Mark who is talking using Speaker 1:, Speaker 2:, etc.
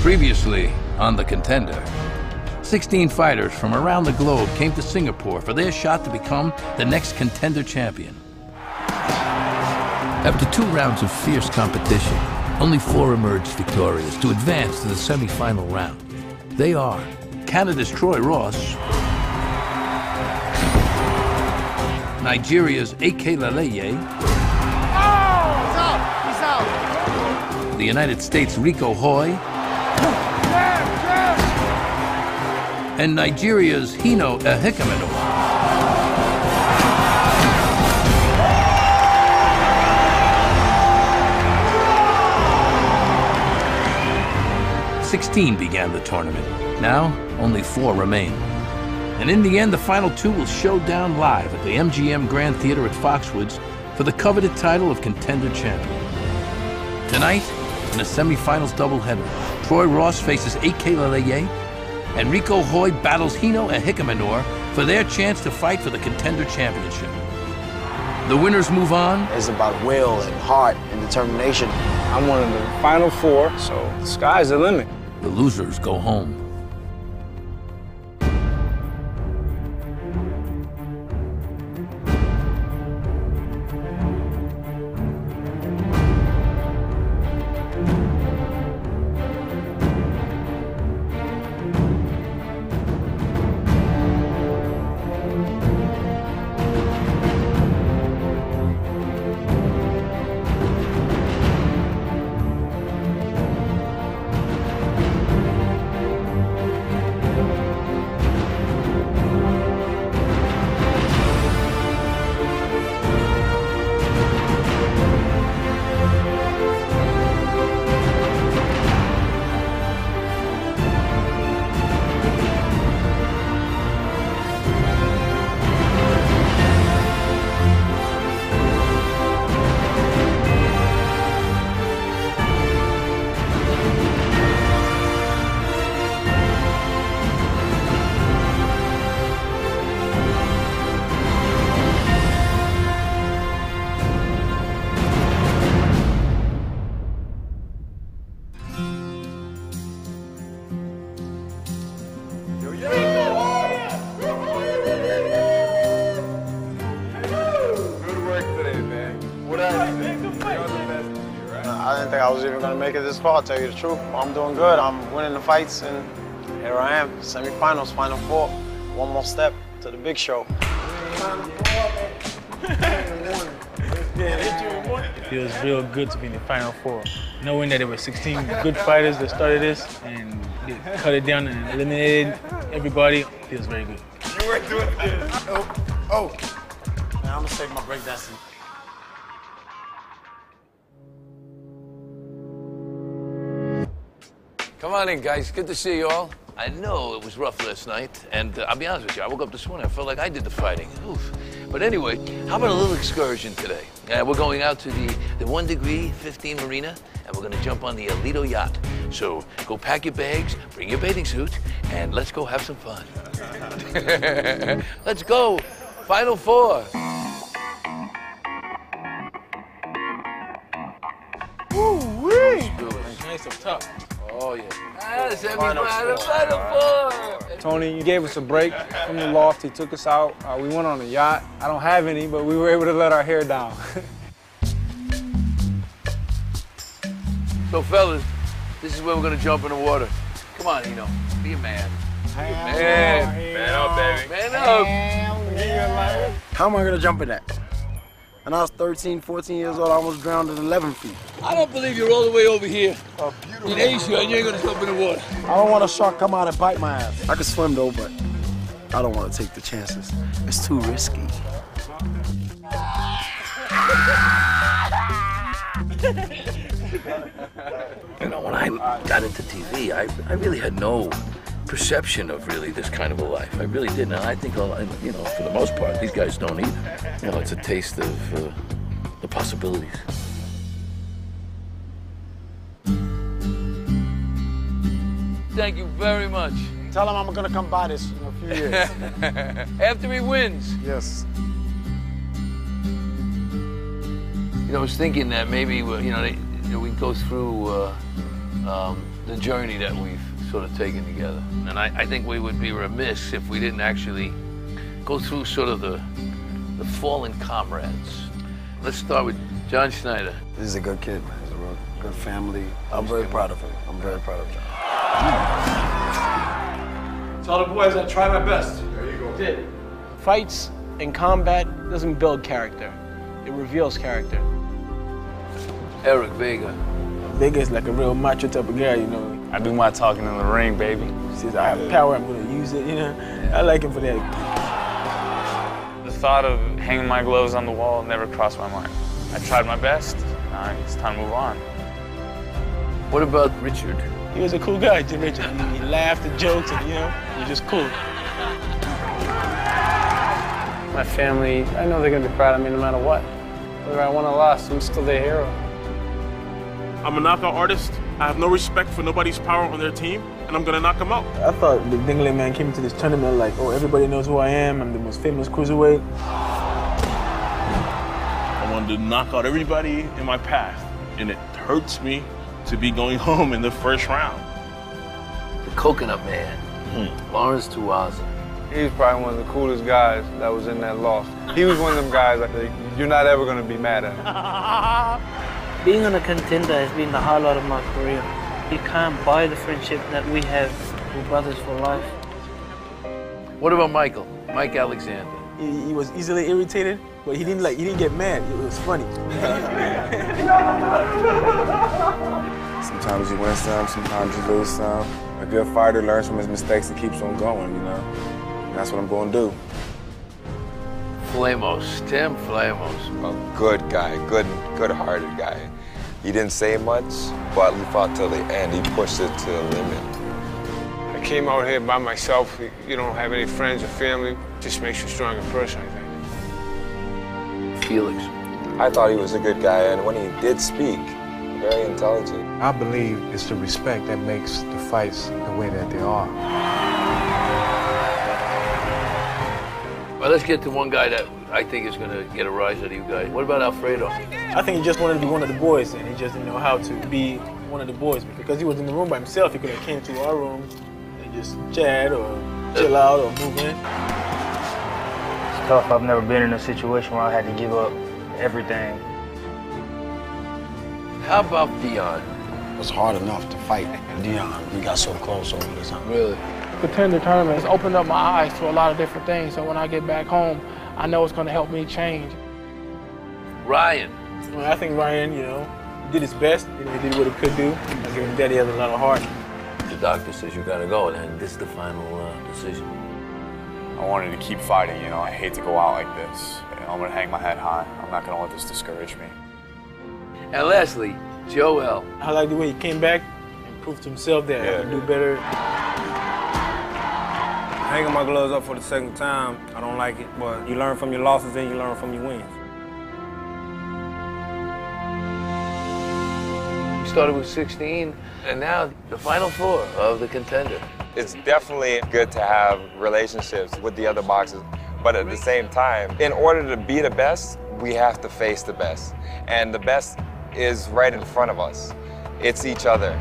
Speaker 1: Previously on the Contender, 16 fighters from around the globe came to Singapore for their shot to become the next Contender champion. After 2 rounds of fierce competition, only 4 emerged victorious to advance to the semi-final round. They are Canada's Troy Ross, Nigeria's A.K. Laleye,
Speaker 2: He's out!
Speaker 1: the United States' Rico Hoy, and Nigeria's Hino Ehikamanor. 16 began the tournament. Now, only 4 remain. And in the end, the final 2 will show down live at the MGM Grand Theater at Foxwoods for the coveted title of Contender champion. Tonight, in a semifinals doubleheader, Troy Ross faces A.K. Laleye, and Rico Hoy battles Hino Ehikamanor for their chance to fight for the Contender championship. The winners move on.
Speaker 3: It's about will and heart and determination.
Speaker 4: I'm one of the final 4, so the sky's the limit.
Speaker 1: The losers go home.
Speaker 3: I didn't think I was even going to make it this far, to tell you the truth. I'm doing good. I'm winning the fights, and here I am, semifinals, final 4. One more step to the big show.
Speaker 4: It feels real good to be in the final 4. Knowing that there were 16 good fighters that started this, and they cut it down and eliminated everybody, feels very good.
Speaker 3: You were doing it. Oh. Man, I'm going to save my breakdancing.
Speaker 1: Come on in, guys. Good to see you all. I know it was rough last night, and I'll be honest with you, I woke up this morning, I felt like I did the fighting. Oof. But anyway, how about a little excursion today? We're going out to the 1 Degree 15 Marina, and we're gonna jump on the Alito yacht. So go pack your bags, bring your bathing suit, and let's go have some fun. Let's go. Final 4.
Speaker 4: Woo-wee! Nice up top.
Speaker 1: Oh, yeah. Final 4.
Speaker 4: Tony, you gave us a break from the loft. He took us out. We went on a yacht. I don't have any, but we were able to let our hair down.
Speaker 1: So, fellas, this is where we're gonna jump in the water. Come on, Eno. Be a man.
Speaker 2: Man up, baby.
Speaker 1: Man up.
Speaker 3: How am I going to jump in that? When I was 13, 14 years old, I almost drowned at 11 feet.
Speaker 1: I don't believe you're all the way over here in Asia and you ain't gonna jump in the water.
Speaker 3: I don't want a shark come out and bite my ass. I can swim though, but I don't want to take the chances. It's too risky.
Speaker 1: You know, when I got into TV, I really had no perception of really this kind of a life. I really didn't. And I think, you know, for the most part, these guys don't either. You know, it's a taste of the possibilities. Thank you very much.
Speaker 3: Tell him I'm gonna come by this in a few years.
Speaker 1: After he wins.
Speaker 3: Yes.
Speaker 1: You know, I was thinking that maybe, you know, we go through the journey that we've sort of taken together. And I think we would be remiss if we didn't actually go through sort of the fallen comrades. Let's start with John Schneider.
Speaker 5: This is a good kid, man. He's a real good family. I'm very proud of him. I'm very proud of John.
Speaker 6: Tell the boys I try my best. There you go. Did.
Speaker 3: Fights and combat doesn't build character. It reveals character.
Speaker 1: Eric Vega.
Speaker 4: Vega's like a real macho type of guy, you know.
Speaker 7: I do my talking in the ring, baby.
Speaker 4: He says, I have power, I'm gonna use it, you know. I like him for that.
Speaker 7: The thought of hanging my gloves on the wall never crossed my mind. I tried my best. Now it's time to move on.
Speaker 1: What about Richard?
Speaker 4: He was a cool guy, Jim Richard. He laughed at jokes and, you know, he was just cool.
Speaker 8: My family, I know they're gonna be proud of me no matter what. Whether I won or lost, I'm still their hero.
Speaker 6: I'm a knockout artist. I have no respect for nobody's power on their team, and I'm gonna knock them out.
Speaker 4: I thought the Dingley man came into this tournament like, oh, everybody knows who I am. I'm the most famous cruiserweight.
Speaker 6: I wanted to knock out everybody in my path, and it hurts me to be going home in the first round.
Speaker 1: The Coconut Man, Lawrence Tuaza.
Speaker 2: He was probably one of the coolest guys that was in that loss. He was one of them guys that you're not ever going to be mad at.
Speaker 9: Being on a contender has been the highlight of my career. You can't buy the friendship that we have. We're brothers for life.
Speaker 1: What about Michael? Mike Alexander.
Speaker 4: He was easily irritated, but he didn't get mad. It was funny.
Speaker 10: Sometimes you win some, sometimes you lose some. A good fighter learns from his mistakes and keeps on going, you know? And that's what I'm going to do.
Speaker 1: Flamos, Tim Flamos.
Speaker 11: A good guy, good-hearted guy. He didn't say much, but he fought till the end. He pushed it to the limit.
Speaker 2: I came out here by myself. You don't have any friends or family. Just makes you a stronger person, I think.
Speaker 1: Felix.
Speaker 11: I thought he was a good guy, and when he did speak, very intelligent.
Speaker 5: I believe it's the respect that makes the fights the way that they are.
Speaker 1: Well, let's get to one guy that I think is going to get a rise out of you guys. What about Alfredo?
Speaker 4: I think he just wanted to be one of the boys, and he just didn't know how to be one of the boys. Because he was in the room by himself, he could have came to our room and just chat or chill out or move in.
Speaker 8: It's tough. I've never been in a situation where I had to give up everything.
Speaker 1: How about Dion?
Speaker 5: It was hard enough to fight Dion. We got so close over the time.
Speaker 1: Really?
Speaker 12: Contender tournament has opened up my eyes to a lot of different things, so when I get back home, I know it's going to help me change.
Speaker 1: Ryan.
Speaker 4: Well, I think Ryan, you know, did his best. You know, he did what he could do. I give him that he has a lot of heart.
Speaker 1: The doctor says you got to go, and this is the final decision.
Speaker 7: I wanted to keep fighting, you know. I hate to go out like this. You know, I'm going to hang my head high. I'm not going to let this discourage me.
Speaker 1: And lastly, Joel.
Speaker 4: I like the way he came back and proved to himself that he could do better.
Speaker 8: Hanging my gloves up for the second time, I don't like it, but you learn from your losses and you learn from your wins.
Speaker 1: We started with 16, and now the final four of the Contender.
Speaker 11: It's definitely good to have relationships with the other boxers, but at the same time, in order to be the best, we have to face the best. And the best is right in front of us. It's each other.